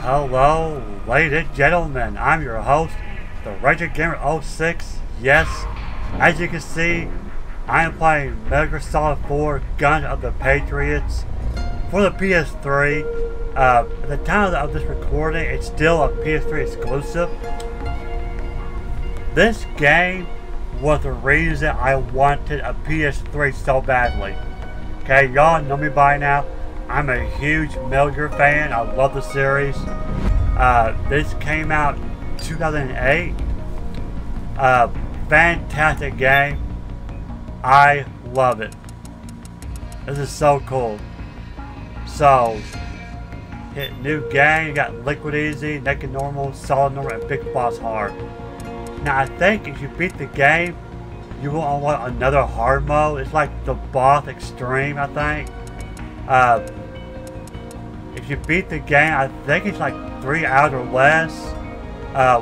Hello, ladies and gentlemen, I'm your host, the Ranger Gamer 06. Yes, as you can see, I am playing Metal Gear Solid 4 Guns of the Patriots for the PS3. At the time of this recording, it's still a PS3 exclusive. This game was the reason I wanted a PS3 so badly. Okay, y'all know me by now. I'm a huge Metal Gear fan. I love the series. This came out 2008. Fantastic game. I love it. This is so cool. So, hit new game. You got Liquid Easy, Naked Normal, Solid Normal, and Big Boss Hard. Now, I think if you beat the game, you will unlock another hard mode. It's like the Boss Extreme, I think. If you beat the game, I think it's like 3 hours or less,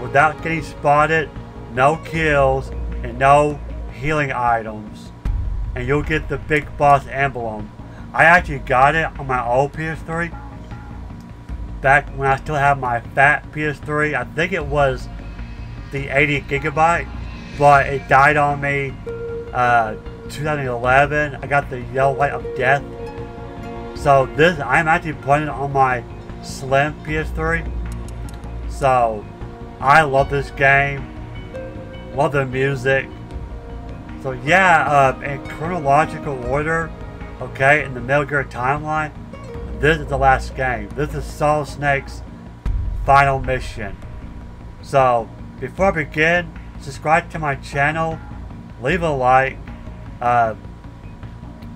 without getting spotted, no kills, and no healing items, and you'll get the Big Boss emblem. I actually got it on my old PS3, back when I still had my fat PS3. I think it was the 80 gigabyte, but it died on me 2011. I got the yellow light of death. So this, I'm actually playing it on my slim PS3. So I love this game. Love the music. So yeah, in chronological order, okay, in the Metal Gear timeline, this is the last game. This is Solid Snake's final mission. So before I begin, subscribe to my channel, leave a like,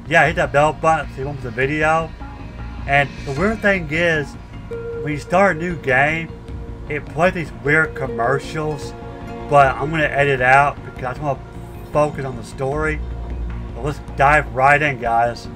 yeah, hit that bell button so you won't miss a video. And the weird thing is, when you start a new game, it plays these weird commercials, but I'm going to edit out because I just want to focus on the story. So let's dive right in, guys.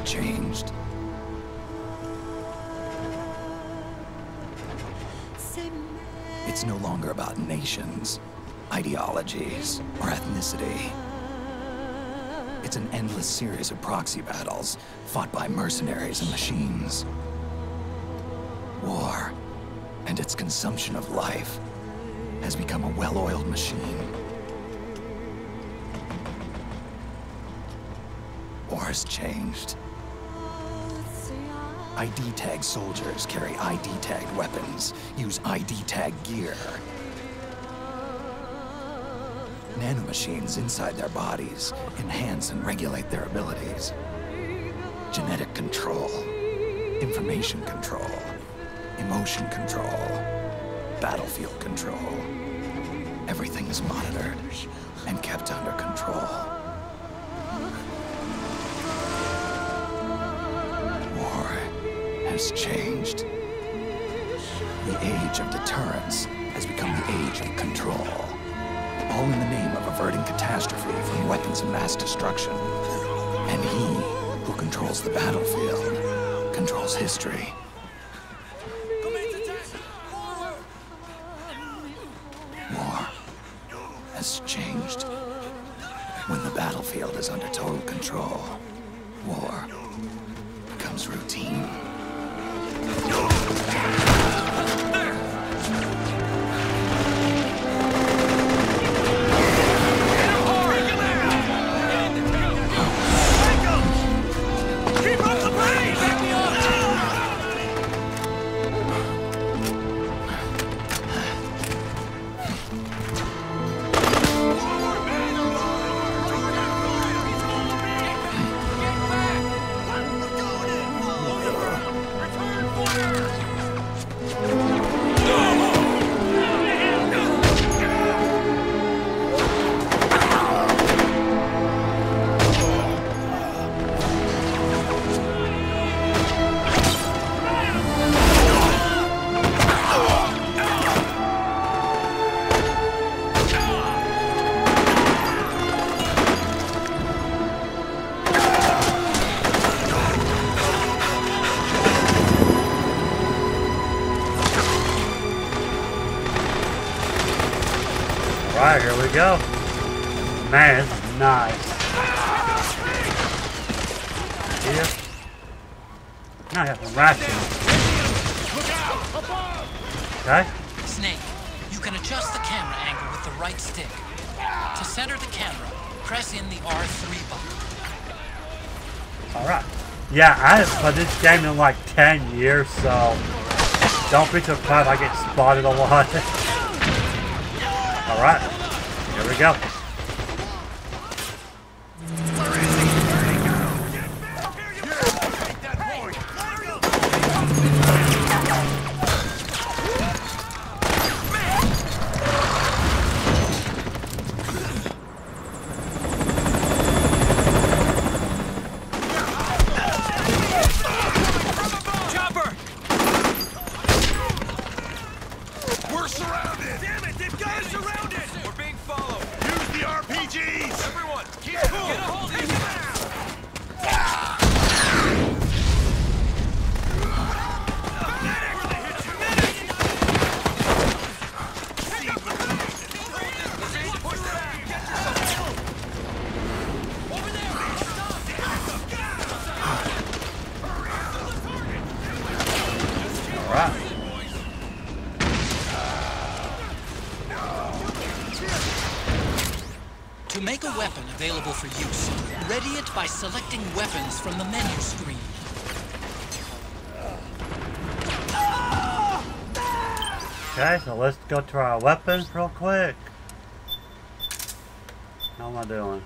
Changed. It's no longer about nations, ideologies, or ethnicity. It's an endless series of proxy battles fought by mercenaries and machines. War and its consumption of life has become a well-oiled machine. War's changed. ID-tagged soldiers carry ID-tagged weapons, use ID-tagged gear. Nanomachines inside their bodies enhance and regulate their abilities. Genetic control, information control, emotion control, battlefield control. Everything is monitored and kept under control. Has changed. The age of deterrence has become the age of control. All in the name of averting catastrophe from weapons of mass destruction. And he who controls the battlefield controls history. When the battlefield is under total control, war becomes routine. Alright, here we go. Man, this is nice. Here. Now I have some rations. Okay. Snake, you can adjust the camera angle with the right stick. To center the camera, press in the R3 button. Alright. Yeah, I haven't played this game in like 10 years, so don't be surprised if I get spotted a lot. Alright, here we go. To make a weapon available for use, ready it by selecting weapons from the menu screen. Okay, so let's go to our weapons real quick. How am I doing?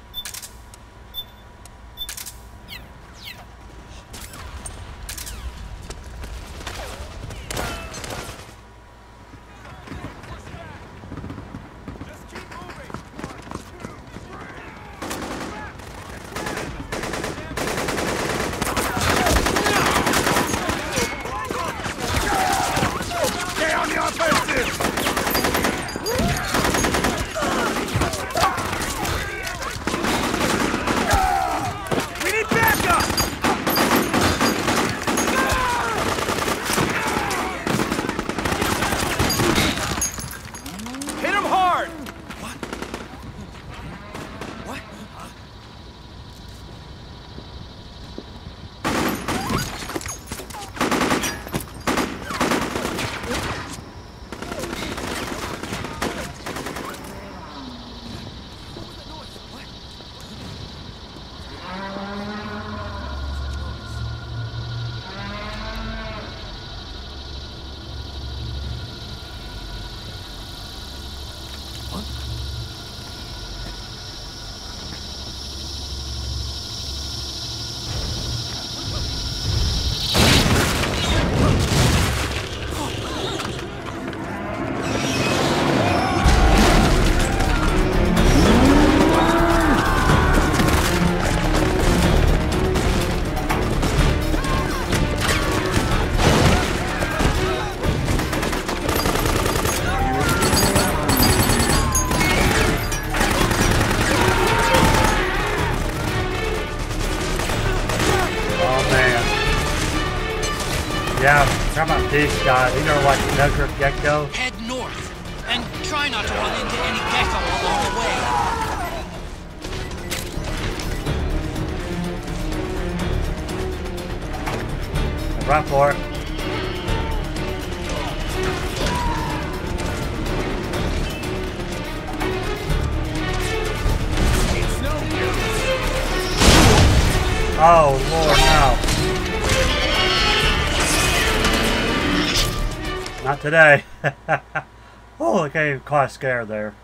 Yeah, how about these guys? These are like desert geckos. Head north, and try not to run into any gecko along the way. run for it. Oh, Lord, no. Not today. Oh, I came quite scared there.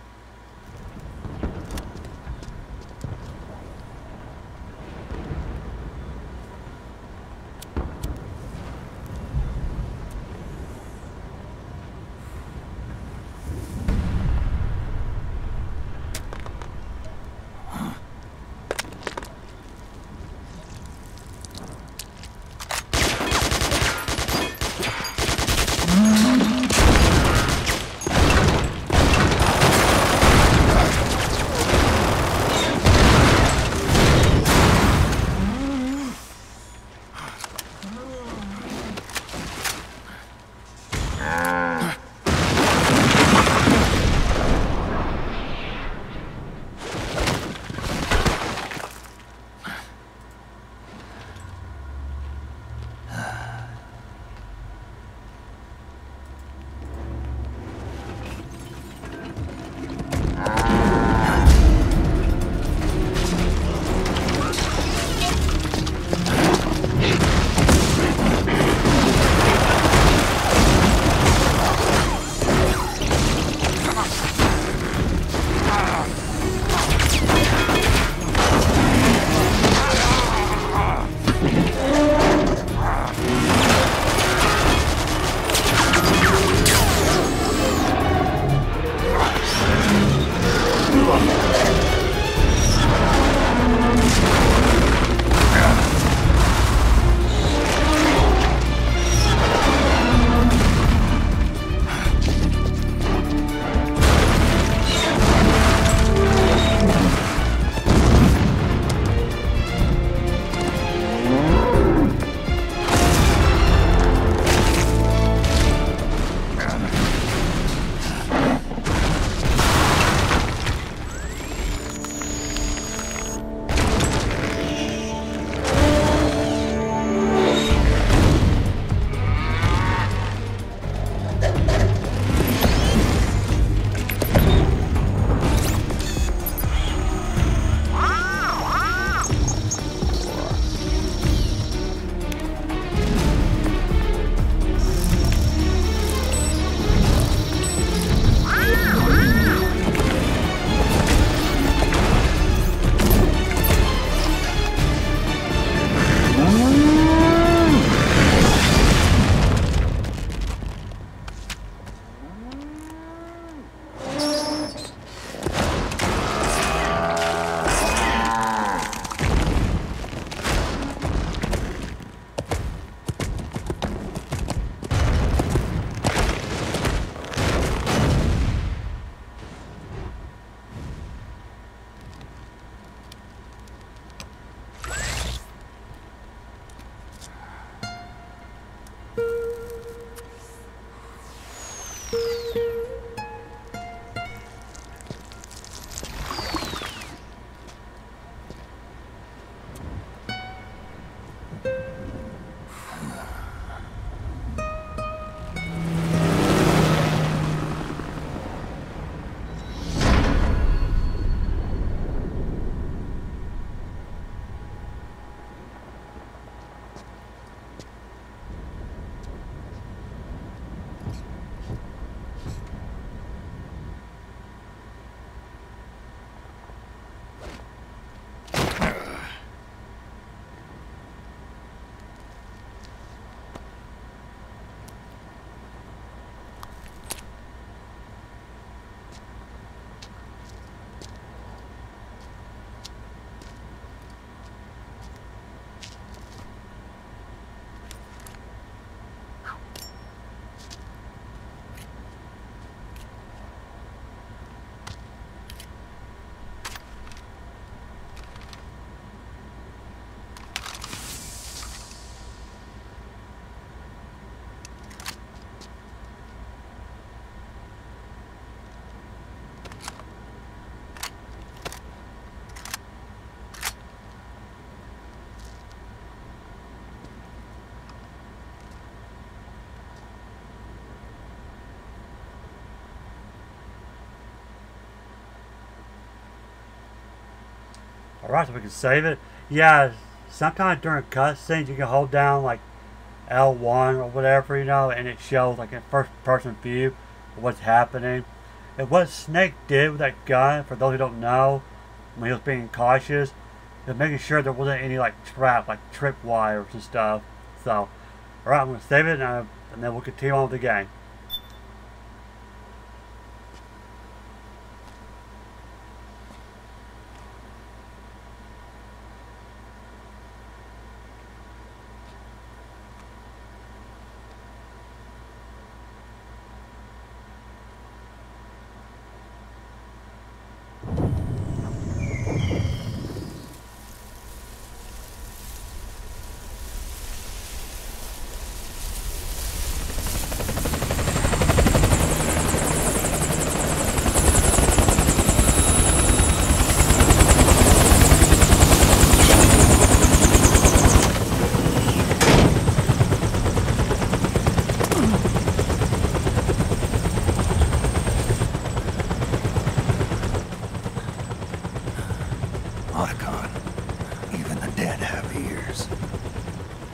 Alright, so we can save it. Yeah, sometimes during cutscenes you can hold down like L1 or whatever, you know, and it shows like in first person view what's happening. And what Snake did with that gun, for those who don't know, when he was being cautious, is making sure there wasn't any like trap, like tripwires and stuff. So, alright, I'm going to save it and then we'll continue on with the game.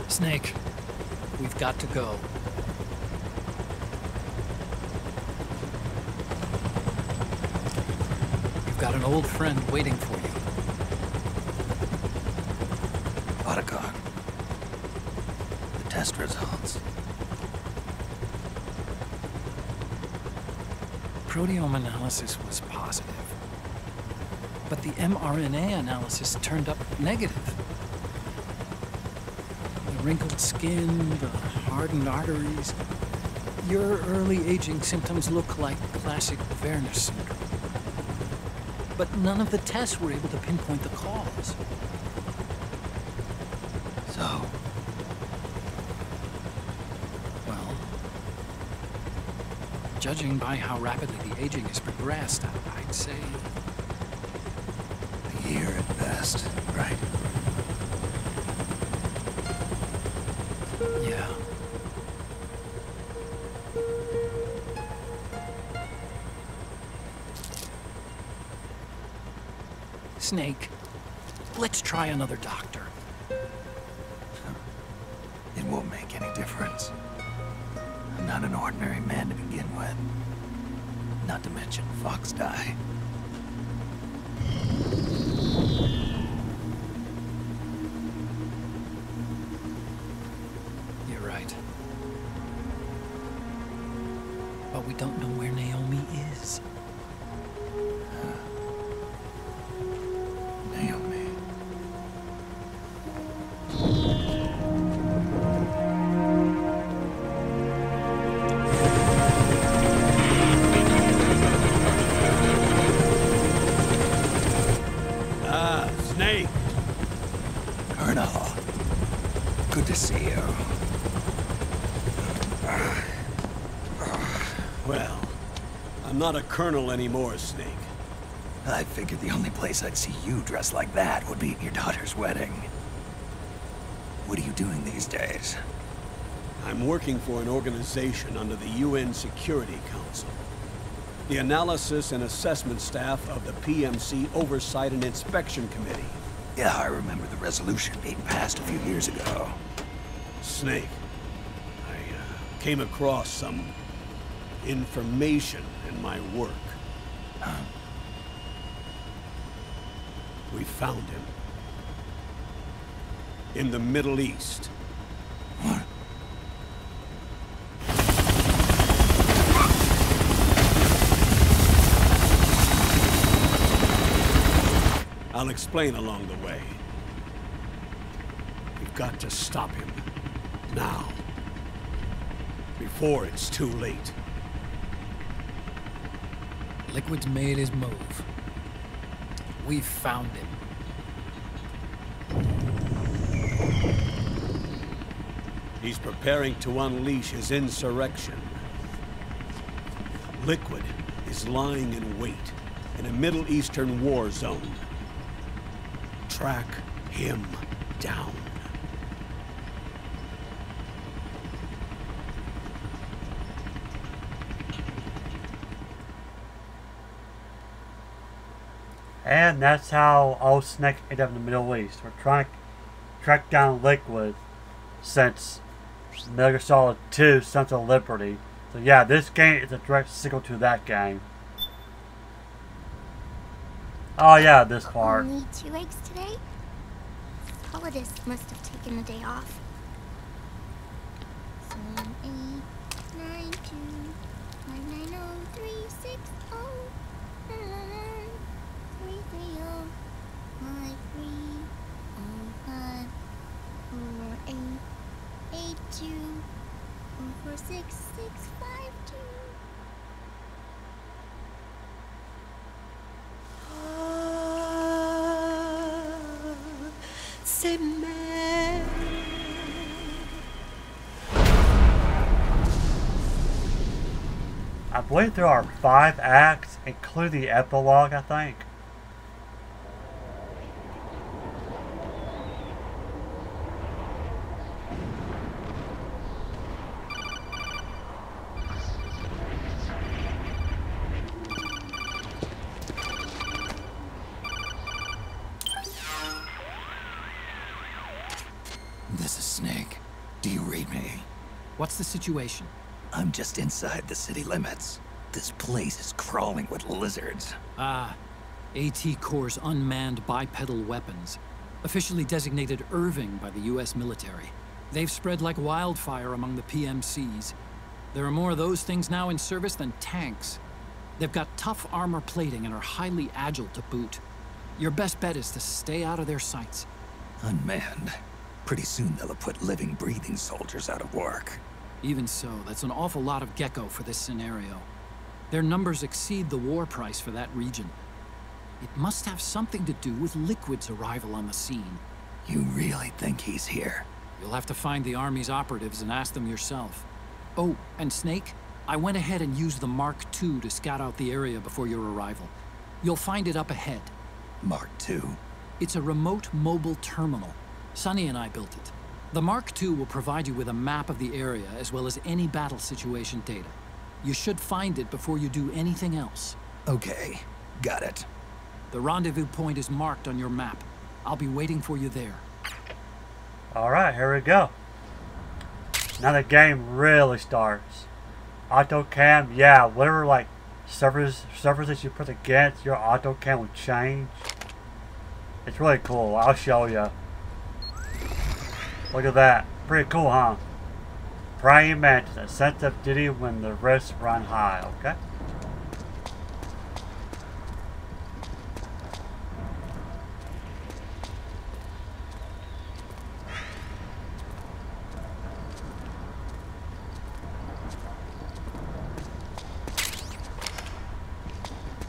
Snake, we've got to go. You've got an old friend waiting for you. Otacon. The test results. Proteome analysis was positive, but the mRNA analysis turned up negative. Wrinkled skin, the hardened arteries. Your early aging symptoms look like classic Werner syndrome. But none of the tests were able to pinpoint the cause. So? Well, judging by how rapidly the aging has progressed, I'd say... A year at best, right? Yeah. Snake, let's try another doctor. It won't make any difference. I'm not an ordinary man to begin with. Not to mention Fox die. But we don't know where Naomi is. Naomi. Ah, Snake. Colonel. Good to see you. Well, I'm not a colonel anymore, Snake. I figured the only place I'd see you dressed like that would be at your daughter's wedding. What are you doing these days? I'm working for an organization under the UN Security Council. The Analysis and Assessment Staff of the PMC Oversight and Inspection Committee. Yeah, I remember the resolution being passed a few years ago. Snake, I came across some information in my work. Huh? We found him. In the Middle East. What? I'll explain along the way. We've got to stop him. Now. Before it's too late. Liquid's made his move. We've found him. He's preparing to unleash his insurrection. Liquid is lying in wait in a Middle Eastern war zone. Track him down. And that's how old Snake ended up in the Middle East. We're trying to track down Liquid since Metal Gear Solid 2, Sons of Liberty. So yeah, this game is a direct sequel to that game. Oh yeah, this part. Only 2 eggs today? Holidays must have taken the day off. 7, 8, 9, 2, 5, 9, 0, 3, 6, 0, 9, 3, 3, 0, 5, 3, 0, 5, 4, 8, 8, 2, 4, 6, 6, 5, 2. I believe there are 5 acts, including the epilogue, I think. This is Snake. Do you read me? What's the situation? I'm just inside the city limits. This place is crawling with lizards. Ah, AT Corps' unmanned bipedal weapons. Officially designated Irving by the US military. They've spread like wildfire among the PMCs. There are more of those things now in service than tanks. They've got tough armor plating and are highly agile to boot. Your best bet is to stay out of their sights. Unmanned. Pretty soon they'll have put living, breathing soldiers out of work. Even so, that's an awful lot of gecko for this scenario. Their numbers exceed the war price for that region. It must have something to do with Liquid's arrival on the scene. You really think he's here? You'll have to find the Army's operatives and ask them yourself. Oh, and Snake, I went ahead and used the Mark II to scout out the area before your arrival. You'll find it up ahead. Mark II? It's a remote mobile terminal. Sonny and I built it. The Mark II will provide you with a map of the area as well as any battle situation data. You should find it before you do anything else. Okay, got it. The rendezvous point is marked on your map. I'll be waiting for you there. Alright, here we go. Now the game really starts. Auto cam, yeah, whatever like servers that you put against your auto cam will change. It's really cool. I'll show you. Look at that. Pretty cool, huh? Praying mantis, a sense of duty when the risks run high, okay?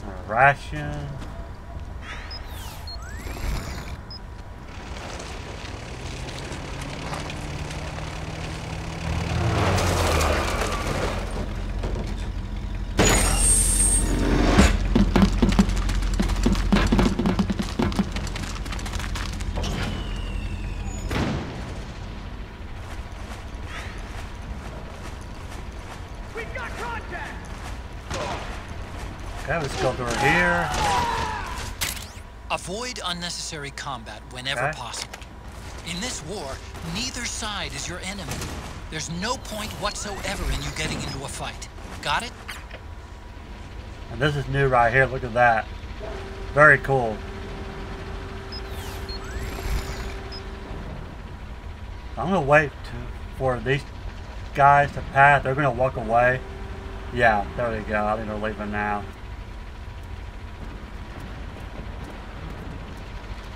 A ration. Okay, let's go through here. Avoid unnecessary combat whenever Okay. possible. In this war, neither side is your enemy. There's no point whatsoever in you getting into a fight. Got it? And this is new right here. Look at that. Very cool. I'm gonna wait for these guys to pass. They're gonna walk away. Yeah, there we go. I think they're leaving now.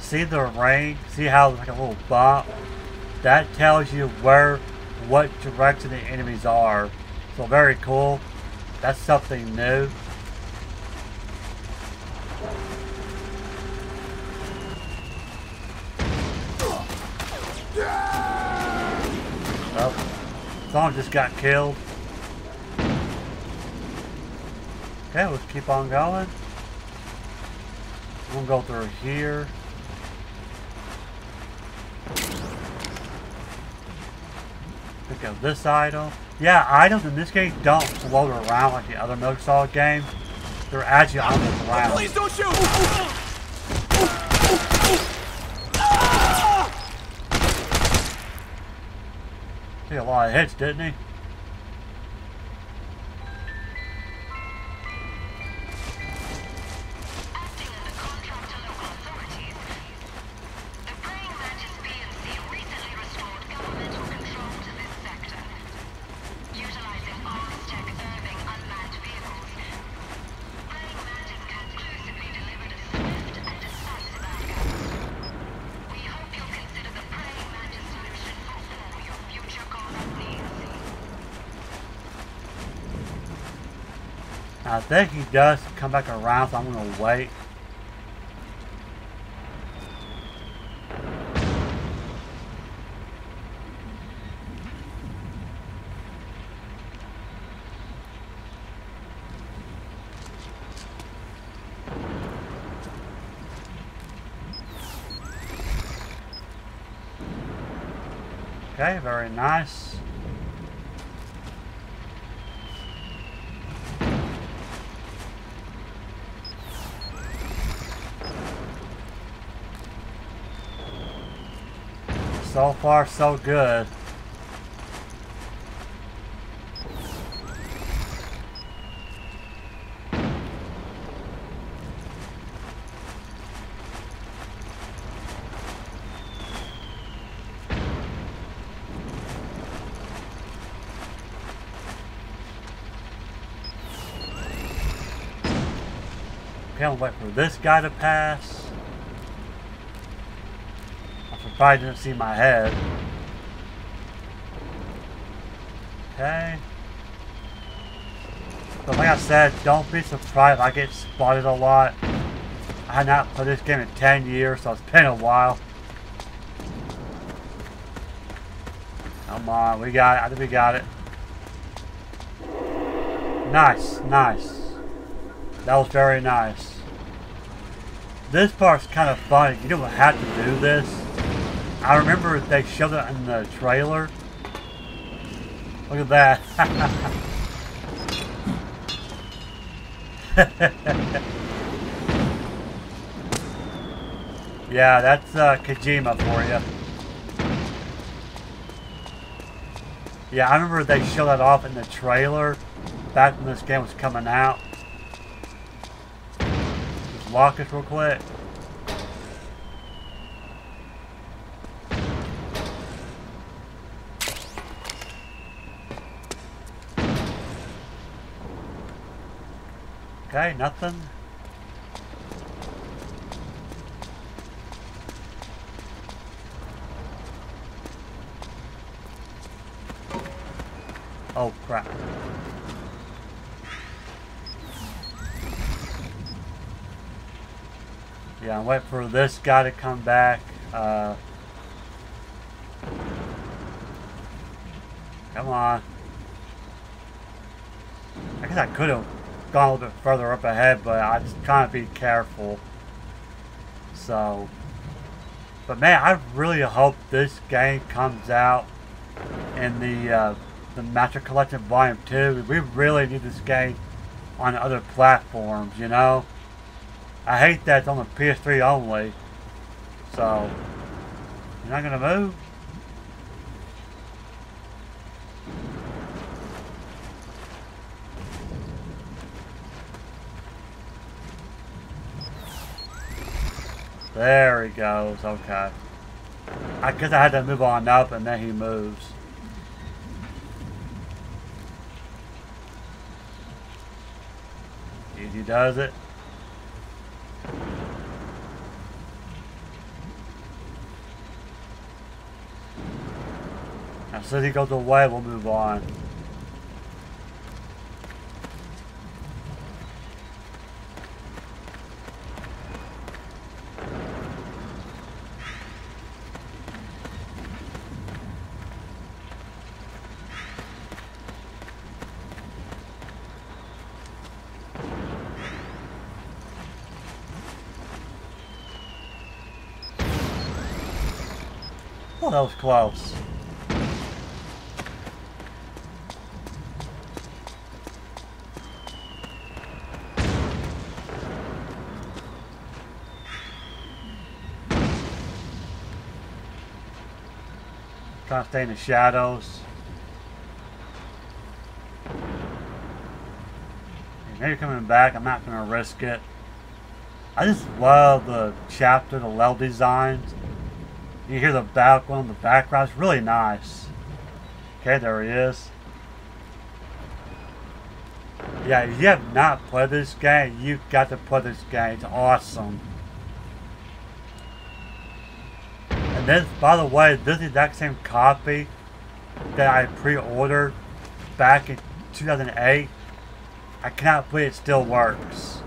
See the ring? See how it's like a little bump? That tells you what direction the enemies are. So very cool. That's something new. Oh, someone just got killed. Okay, let's keep on going. I'm gonna go through here. Pick up this item. Yeah, items in this game don't float around like the other Metal Gear Solid games. They're actually on the ground. Please don't shoot! Took a lot of hits, didn't he? I think he does come back around, so I'm going to wait. Okay, very nice. So far, so good. Okay, I'll wait for this guy to pass. Probably didn't see my head. Okay. But like I said, don't be surprised if I get spotted a lot. I had not played this game in 10 years, so it's been a while. Come on, we got it. I think we got it. Nice, nice. That was very nice. This part's kind of funny. You don't have to do this. I remember they showed it in the trailer. Look at that. Yeah, that's Kojima for you. Yeah, I remember they showed that off in the trailer back when this game was coming out. Just lock this real quick. Okay, nothing. Oh crap. Yeah, I'm waiting for this guy to come back. Come on. I guess I could have gone a little bit further up ahead, but I just trying to be careful. So, but man, I really hope this game comes out in the Master Collection Volume 2. We really need this game on other platforms, you know. I hate that it's on the PS3 only. So, you're not gonna move? There he goes, okay. I guess I had to move on up and then he moves. Easy does it. Now since he goes away, we'll move on. Oh, that was close. Trying to stay in the shadows. Maybe coming back, I'm not going to risk it. I just love the chapter, the level designs. You hear the background, the background's really nice. Okay, there he is. Yeah, if you have not played this game, you've got to play this game. It's awesome. And this, by the way, this is the exact same copy that I pre-ordered back in 2008. I cannot believe it still works.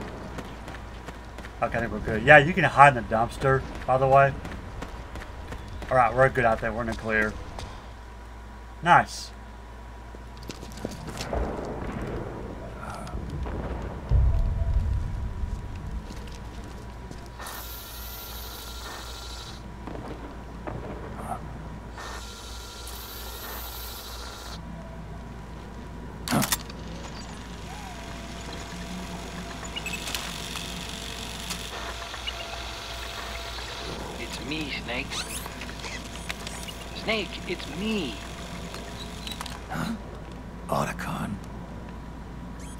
Okay, I think we're good. Yeah, you can hide in the dumpster, by the way. Alright, we're good out there. We're in the clear. Nice. It's me, Snake. Snake, it's me. Huh? Otacon.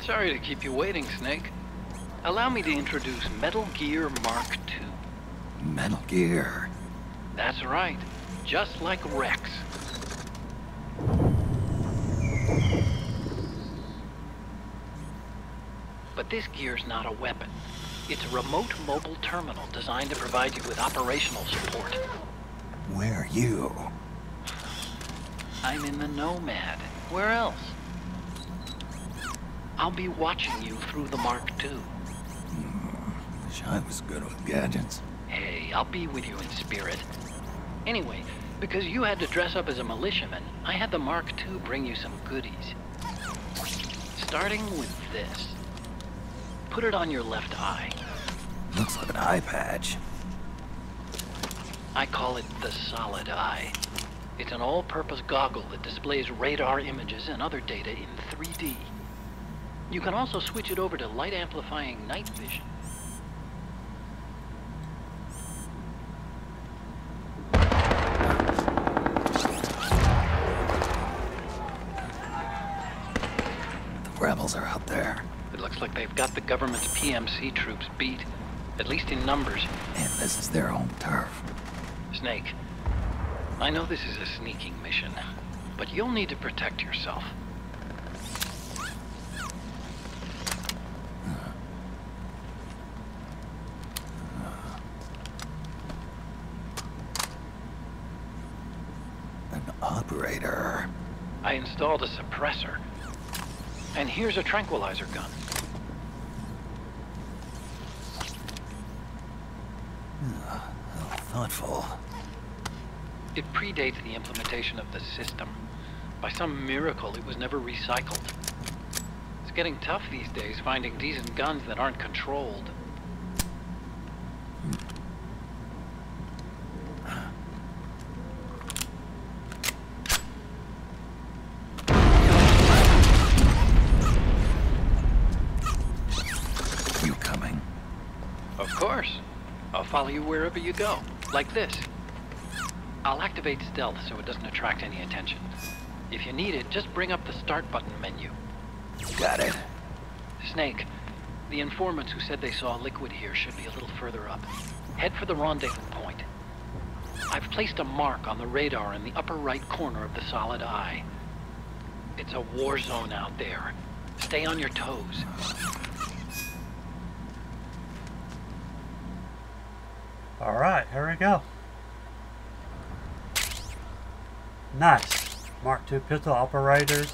Sorry to keep you waiting, Snake. Allow me to introduce Metal Gear Mark II. Metal Gear. That's right. Just like Rex. But this gear's not a weapon. It's a remote mobile terminal designed to provide you with operational support. Where are you? I'm in the Nomad. Where else? I'll be watching you through the Mark II. Wish I was good with gadgets. Hey, I'll be with you in spirit. Anyway, because you had to dress up as a militiaman, I had the Mark II bring you some goodies. Starting with this. Put it on your left eye. Looks like an eye patch. I call it the Solid Eye. It's an all-purpose goggle that displays radar images and other data in 3D. You can also switch it over to light-amplifying night vision. The rebels are out there. It looks like they've got the government's PMC troops beat, at least in numbers. And this is their home turf. Snake, I know this is a sneaking mission, but you'll need to protect yourself. An operator. I installed a suppressor. And here's a tranquilizer gun. How thoughtful. It predates the implementation of the system. By some miracle, it was never recycled. It's getting tough these days finding decent guns that aren't controlled. You coming? Of course. I'll follow you wherever you go, like this. I'll activate stealth so it doesn't attract any attention. If you need it, just bring up the start button menu. Got it. Snake, the informants who said they saw liquid here should be a little further up. Head for the rendezvous point. I've placed a mark on the radar in the upper right corner of the Solid Eye. It's a war zone out there. Stay on your toes. Alright, here we go. Nice. Mark II pistol operators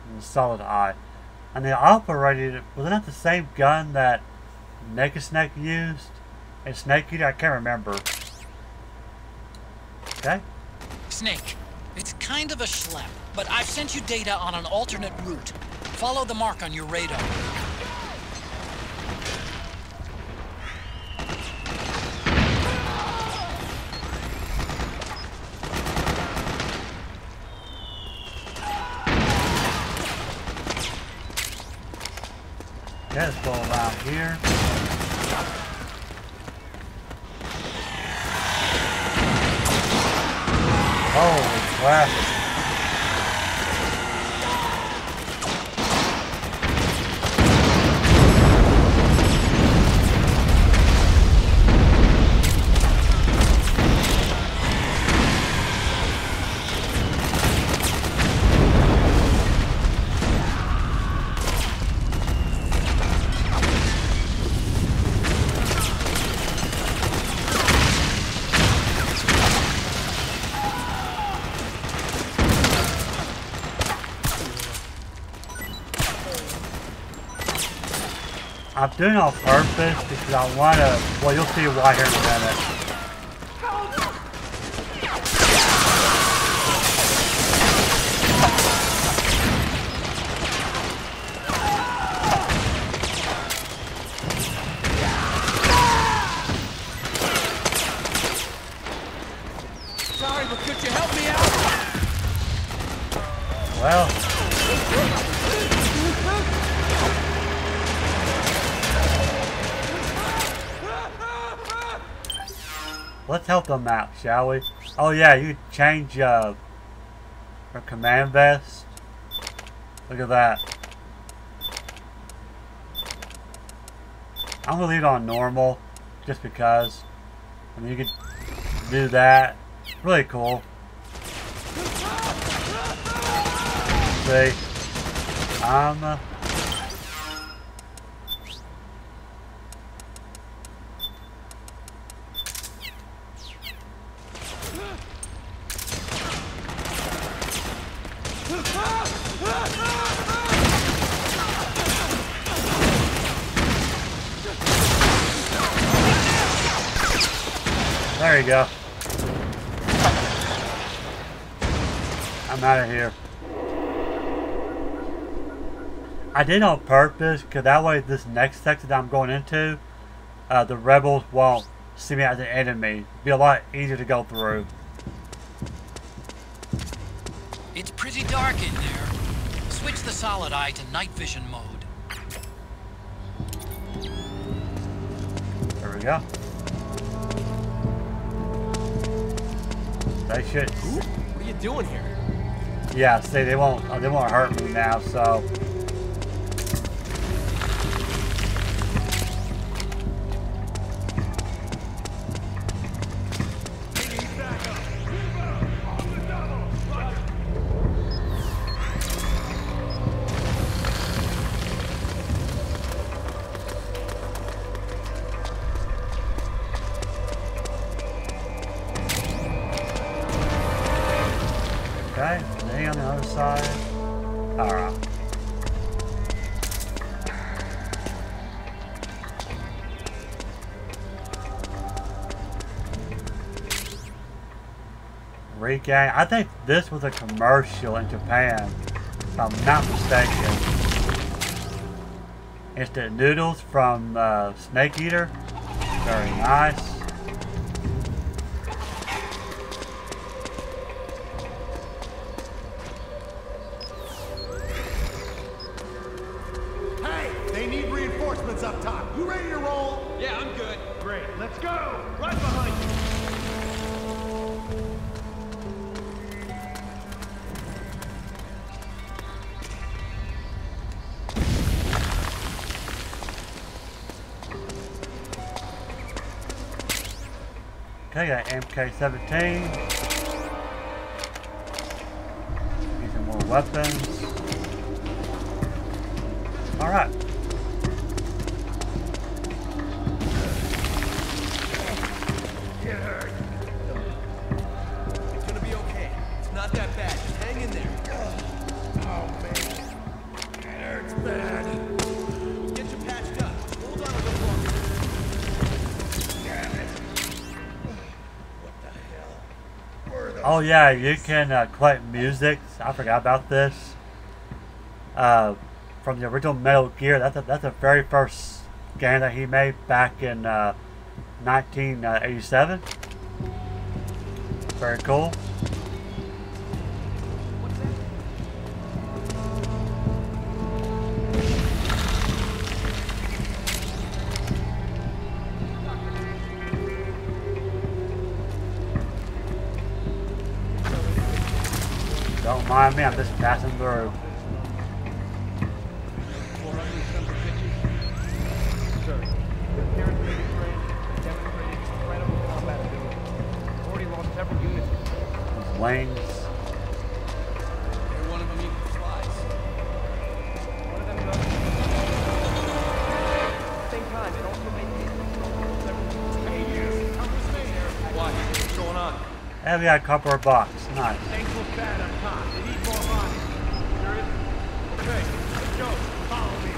and the Solid Eye. And the operator, wasn't that the same gun that Naked Snake used? And Snake Eater? I can't remember. Okay. Snake, it's kind of a schlep, but I've sent you data on an alternate route. Follow the mark on your radar. Okay, let's go around here. Holy Where? I'm doing it on purpose because I want to, well, you'll see why here in a minute. Sorry, but could you help me out? Well. Let's help them out, shall we? Oh yeah, you change her command vest. Look at that. I'm gonna leave it on normal, just because. I mean, you could do that. Really cool. See, there you go. I'm out of here. I did it on purpose because that way this next section that I'm going into, the rebels won't see me as an enemy. It'll be a lot easier to go through. It's pretty dark in there. Switch the solid eye to night vision mode. There we go. They should. What are you doing here? Yeah, see, they won't hurt me now, so. Okay, stay on the other side. Alright. Regain. I think this was a commercial in Japan, if I'm not mistaken. It's the noodles from Snake Eater. Very nice. Up top. You ready to roll? Yeah, I'm good. Great. Let's go. Right behind you. Okay, got MK17. Need some more weapons. Alright. Oh yeah, you can collect music. I forgot about this. From the original Metal Gear. That's the very first game that he made back in 1987. Very cool. Don't mind me, I'm just passing through. Sir, the parents made it trained and demonstrated incredible combat ability. We've already lost several units. These wings. One of them even flies. One of them does. At the same time, it also made several. Hey, you. Come to stay there. Why? What's going on? Hey, we got a couple of bucks. Nice. Things look bad up top. They need more bodies. Serious? Okay, let's go. Follow me.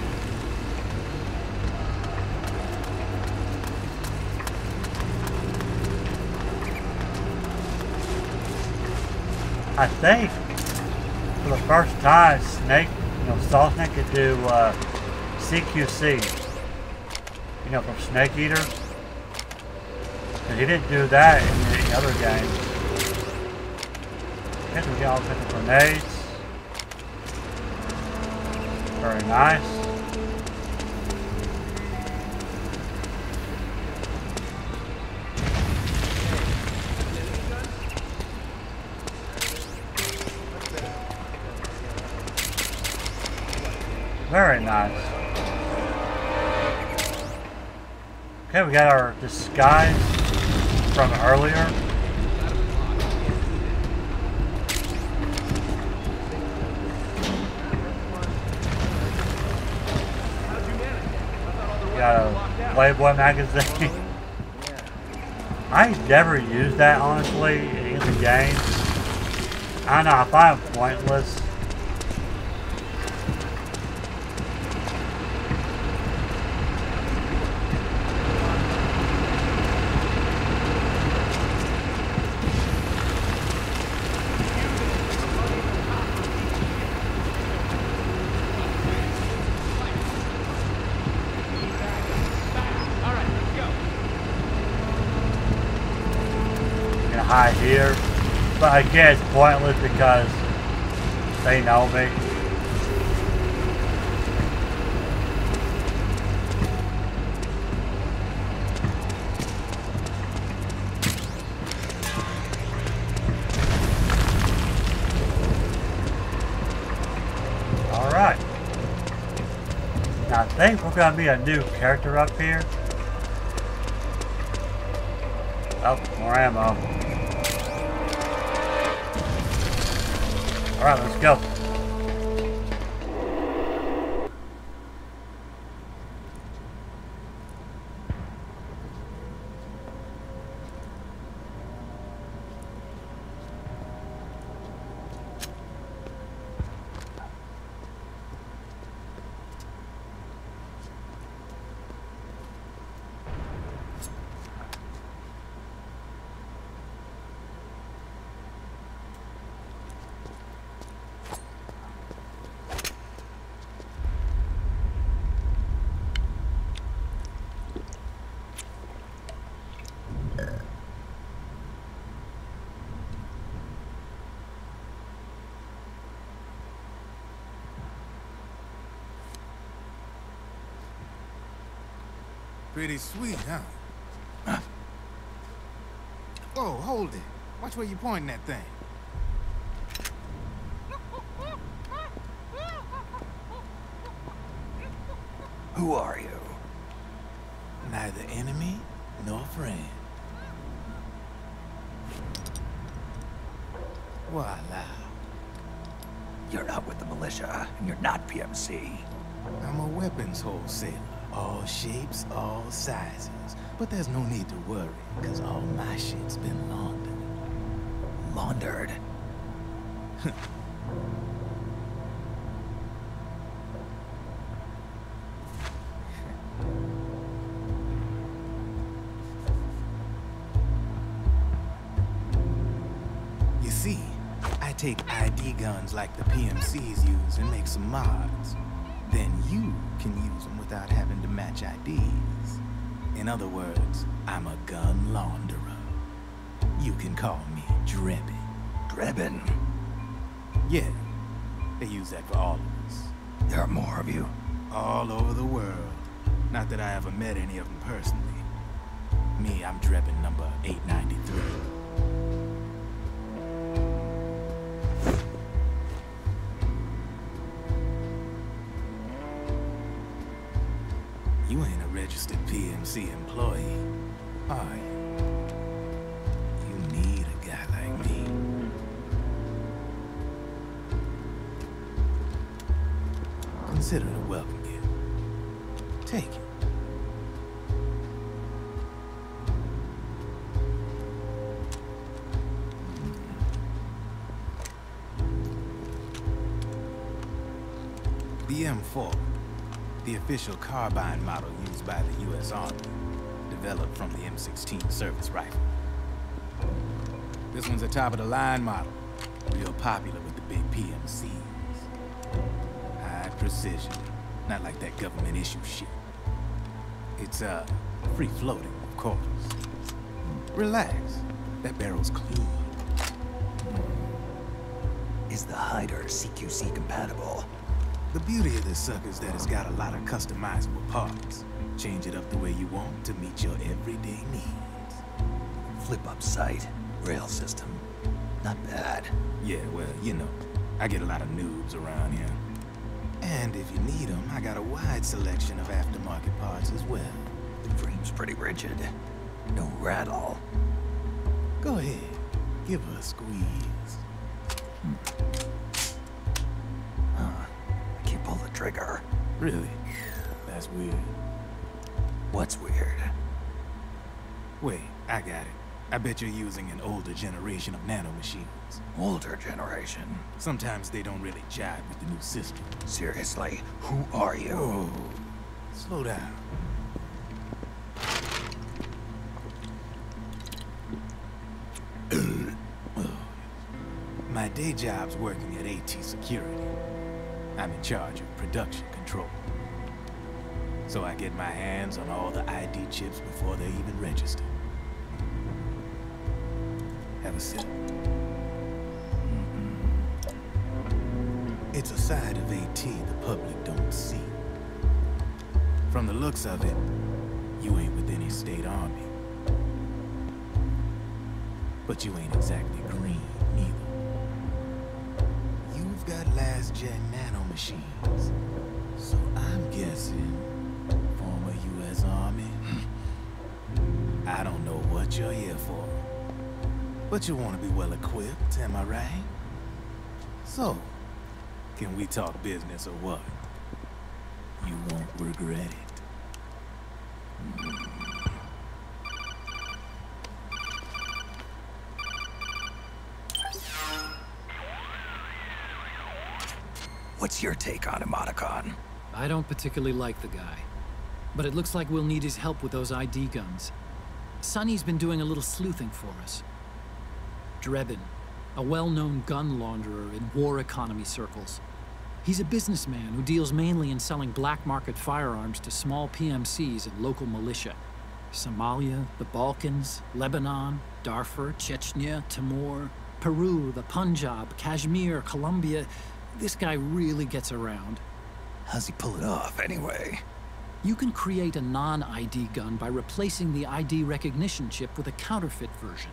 I think for the first time, Snake, Solid Snake could do CQC. From Snake Eater. Because he didn't do that in any other game. I guess we get all kinds of grenades. Very nice. Very nice. Okay, we got our disguise from earlier. Got a Playboy magazine. I never used that honestly in the game. I don't know, I find it pointless. Hide here, but again it's pointless because they know me. Alright. Now I think we're gonna meet a new character up here. Oh, more ammo. Alright, let's go. Pretty sweet, huh? Oh, hold it. Watch where you pointing that thing. Who are you? Neither enemy nor friend. Voila. You're not with the militia, and you're not PMC. I'm a weapons wholesaler. All shapes, all sizes. But there's no need to worry, because all my shit's been laundered. Laundered? You see, I take ID guns like the PMCs use and make some mods. Then you can use them without having to match IDs. In other words, I'm a gun launderer. You can call me Drebin. Drebin? Yeah, they use that for all of us. There are more of you? All over the world. Not that I ever met any of them personally. Me, I'm Drebin number 893. PMC employee, are you? You need a guy like me. Consider it a welcome gift. Take it. The M4, the official carbine model used by the U.S. Army, developed from the M16 service rifle. This one's a top-of-the-line model, real popular with the big PMCs. High precision, not like that government issue shit. It's, free-floating, of course. Relax, that barrel's clean. Is the hider CQC compatible? The beauty of this sucker is that it's got a lot of customizable parts. Change it up the way you want to meet your everyday needs. Flip-up sight, rail system. Not bad. Yeah, well, you know, I get a lot of noobs around here. And if you need them, I got a wide selection of aftermarket parts as well. Frame's pretty rigid. No rattle. Go ahead, give her a squeeze. I can't pull the trigger. Really? That's weird. What's weird? Wait, I got it. I bet you're using an older generation of nanomachines. Older generation? Sometimes they don't really jive with the new system. Seriously, who are you? Whoa. Slow down. My day job's working at AT Security. I'm in charge of production control. So I get my hands on all the ID chips before they even register. Have a sip. It's a side of AT the public don't see. From the looks of it, you ain't with any state army. But you ain't exactly green, neither. You've got last-gen nanomachines. So I'm guessing former U.S. Army. I don't know what you're here for. But you want to be well-equipped, am I right? So, can we talk business or what? You won't regret it. What's your take on Emoticon? I don't particularly like the guy. But it looks like we'll need his help with those ID guns. Sonny's been doing a little sleuthing for us. Drebin, a well-known gun launderer in war economy circles. He's a businessman who deals mainly in selling black market firearms to small PMCs and local militia. Somalia, the Balkans, Lebanon, Darfur, Chechnya, Timor, Peru, the Punjab, Kashmir, Colombia. This guy really gets around. How's he pull it off, anyway? You can create a non-ID gun by replacing the ID recognition chip with a counterfeit version.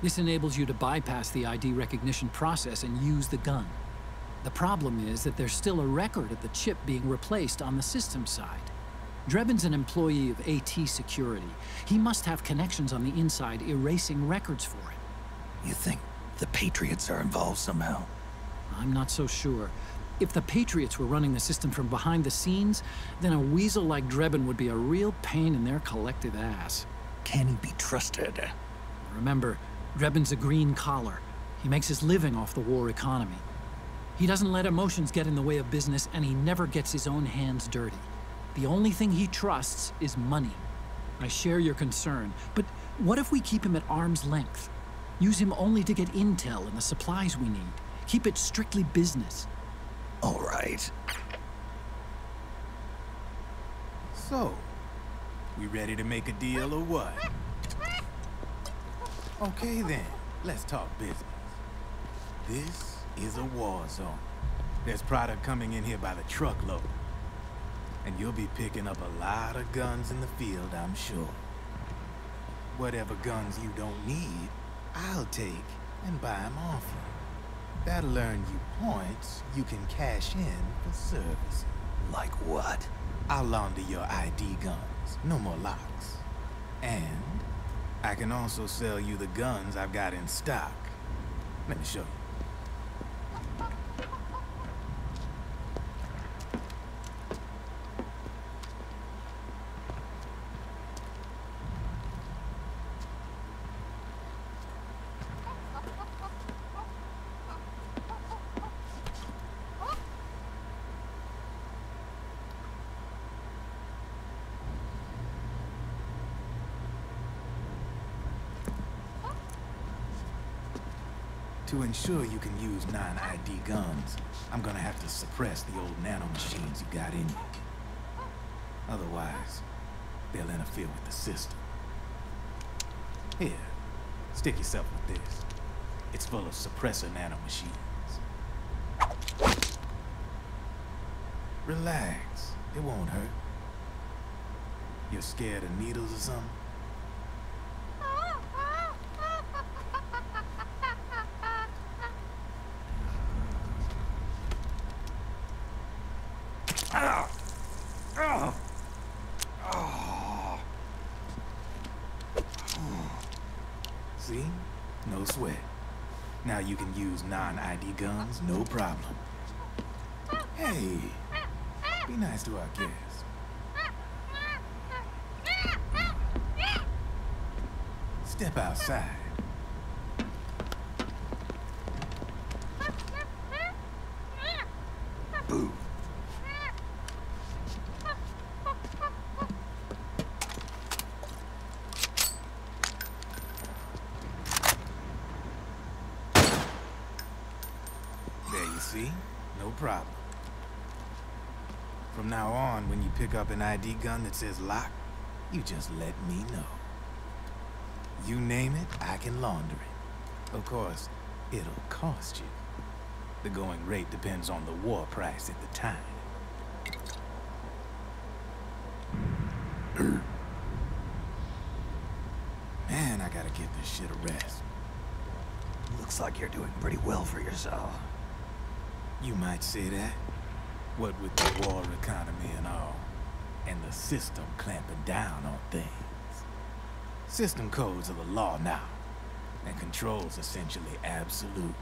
This enables you to bypass the ID recognition process and use the gun. The problem is that there's still a record of the chip being replaced on the system side. Drebin's an employee of AT Security. He must have connections on the inside erasing records for it. You think the Patriots are involved somehow? I'm not so sure. If the Patriots were running the system from behind the scenes, then a weasel like Drebin would be a real pain in their collective ass. Can he be trusted? Remember, Drebin's a green collar. He makes his living off the war economy. He doesn't let emotions get in the way of business, and he never gets his own hands dirty. The only thing he trusts is money. I share your concern, but what if we keep him at arm's length? Use him only to get intel and the supplies we need. Keep it strictly business. All right. So, we ready to make a deal or what? Okay then, let's talk business. This is a war zone. There's product coming in here by the truckload. And you'll be picking up a lot of guns in the field, I'm sure. Whatever guns you don't need, I'll take and buy them off you. That'll earn you points you can cash in for service. Like what? I'll launder your ID gun, doors, no more locks. And I can also sell you the guns I've got in stock. Let me show you. To ensure you can use non-ID guns, I'm gonna have to suppress the old nanomachines you got in you. Otherwise, they'll interfere with the system. Here, stick yourself with this. It's full of suppressor nanomachines. Relax, it won't hurt. You're scared of needles or something? See? No sweat. Now you can use non-ID guns, no problem. Hey, be nice to our guests. Step outside. Boo. See? No problem. From now on, when you pick up an ID gun that says lock, you just let me know. You name it, I can launder it. Of course, it'll cost you. The going rate depends on the war price at the time. Man, I gotta give this shit a rest. Looks like you're doing pretty well for yourself. You might say that. What with the war economy and all, and the system clamping down on things. System codes are the law now, and control's essentially absolute,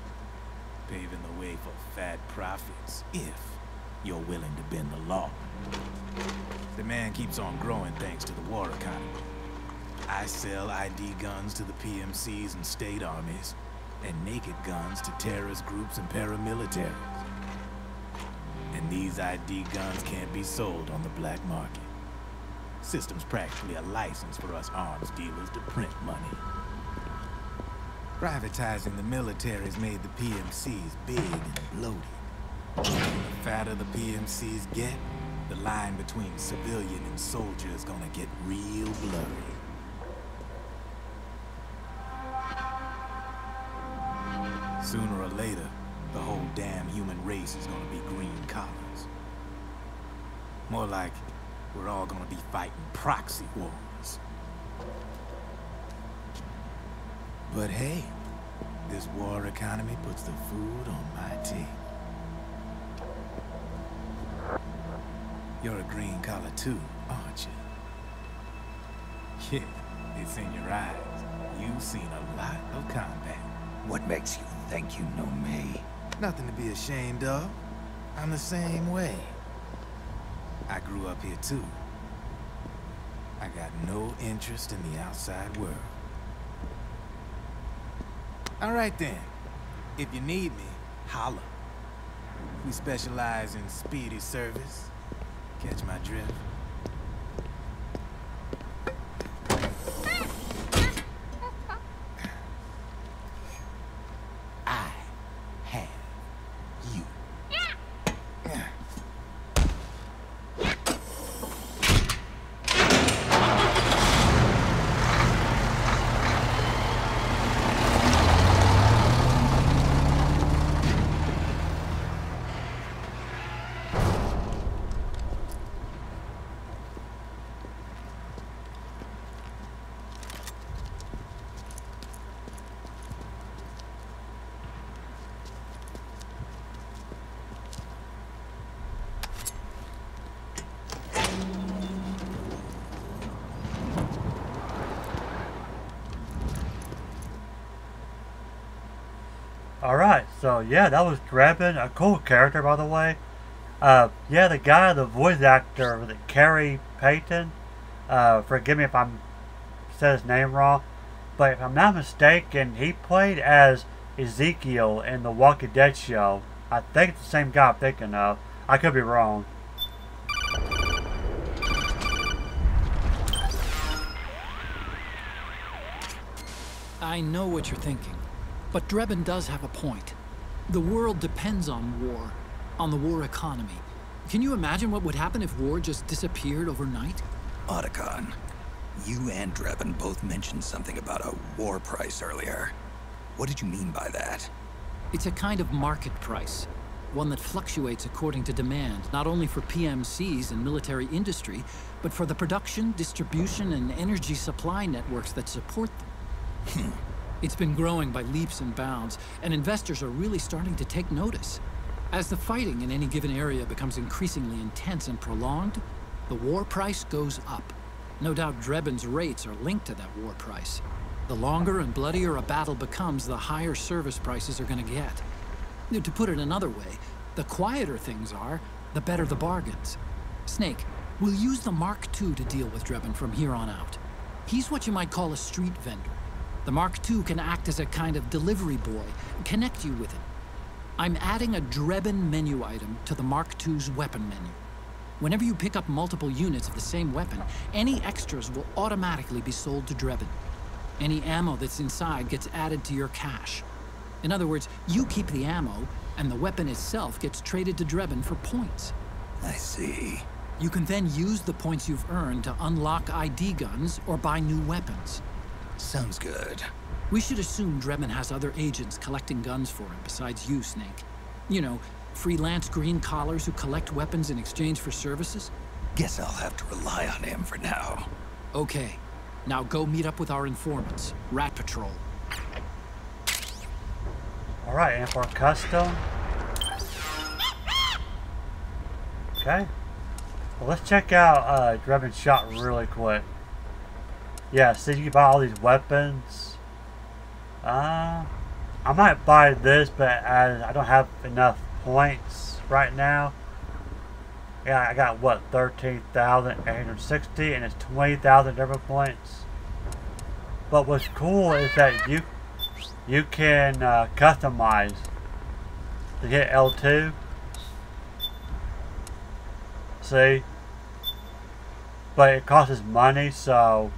paving the way for fat profits if you're willing to bend the law. Demand keeps on growing thanks to the war economy. I sell ID guns to the PMCs and state armies, and naked guns to terrorist groups and paramilitaries. And these ID guns can't be sold on the black market. System's practically a license for us arms dealers to print money. Privatizing the military's made the PMCs big and bloated. The fatter the PMCs get, the line between civilian and soldier is gonna get real blurry. Sooner or later, the whole damn human race is gonna be green collars. More like we're all gonna be fighting proxy wars. But hey, this war economy puts the food on my table. You're a green collar too, aren't you? Yeah, it's in your eyes. You've seen a lot of combat. What makes you think you know me? Nothing to be ashamed of. I'm the same way. I grew up here too. I got no interest in the outside world. All right then. If you need me, holla. We specialize in speedy service. Catch my drift? Alright, so yeah, that was Drebin, a cool character by the way. Yeah, the guy, the voice actor, was it Carrie Payton? Forgive me if I'm said his name wrong, but if I'm not mistaken, he played as Ezekiel in the Walking Dead show. I think it's the same guy I'm thinking of. I could be wrong. I know what you're thinking, but Drebin does have a point. The world depends on war, on the war economy. Can you imagine what would happen if war just disappeared overnight? Otacon, you and Drebin both mentioned something about a war price earlier. What did you mean by that? It's a kind of market price, one that fluctuates according to demand, not only for PMCs and military industry, but for the production, distribution, and energy supply networks that support them. It's been growing by leaps and bounds, and investors are really starting to take notice. As the fighting in any given area becomes increasingly intense and prolonged, the war price goes up. No doubt Drebin's rates are linked to that war price. The longer and bloodier a battle becomes, the higher service prices are going to get. To put it another way, the quieter things are, the better the bargains. Snake, we'll use the Mark II to deal with Drebin from here on out. He's what you might call a street vendor. The Mark II can act as a kind of delivery boy, connect you with it. I'm adding a Drebin menu item to the Mark II's weapon menu. Whenever you pick up multiple units of the same weapon, any extras will automatically be sold to Drebin. Any ammo that's inside gets added to your cache. In other words, you keep the ammo, and the weapon itself gets traded to Drebin for points. I see. You can then use the points you've earned to unlock ID guns or buy new weapons. Sounds good. We should assume Drebin has other agents collecting guns for him besides you, Snake. You know, freelance green collars who collect weapons in exchange for services? Guess I'll have to rely on him for now. Okay. Now go meet up with our informants, Rat Patrol. Alright, and for custom. Okay. Well, let's check out Drebin's shop really quick. Yeah, so you can buy all these weapons. I might buy this, but as I don't have enough points right now. Yeah, I got what, 13,860, and it's 20,000 different points. But what's cool is that you can customize to get L2. See? But it costs money, so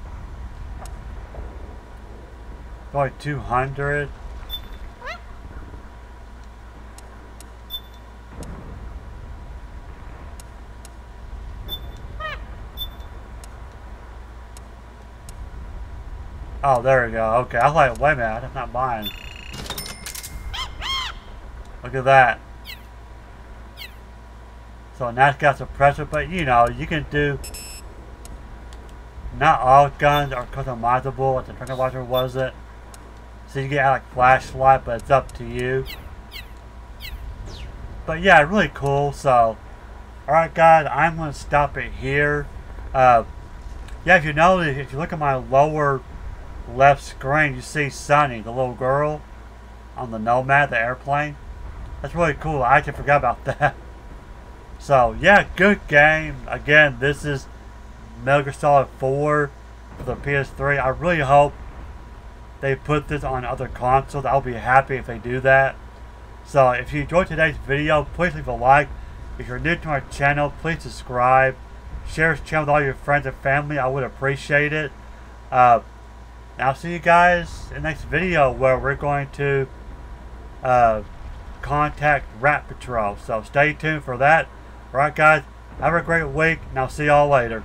probably 200. Oh, there we go. Okay, I was like, wait a minute, that's not mine. Look at that. So now it's got suppressor, but you know, you can do. Not all guns are customizable. It's a tranquilizer, was it? So you get like flashlight, but it's up to you. But yeah, really cool. So, alright guys, I'm going to stop it here. Yeah, if you notice, if you look at my lower left screen, you see Sunny, the little girl on the Nomad, the airplane. That's really cool. I actually forgot about that. So yeah, good game. Again, this is Metal Gear Solid 4 for the PS3. I really hope they put this on other consoles. I'll be happy if they do that. So if you enjoyed today's video, please leave a like. If you're new to my channel, please subscribe. Share this channel with all your friends and family. I would appreciate it. Now I'll see you guys in the next video where we're going to contact Rat Patrol. So stay tuned for that. Alright guys, have a great week and I'll see y'all later.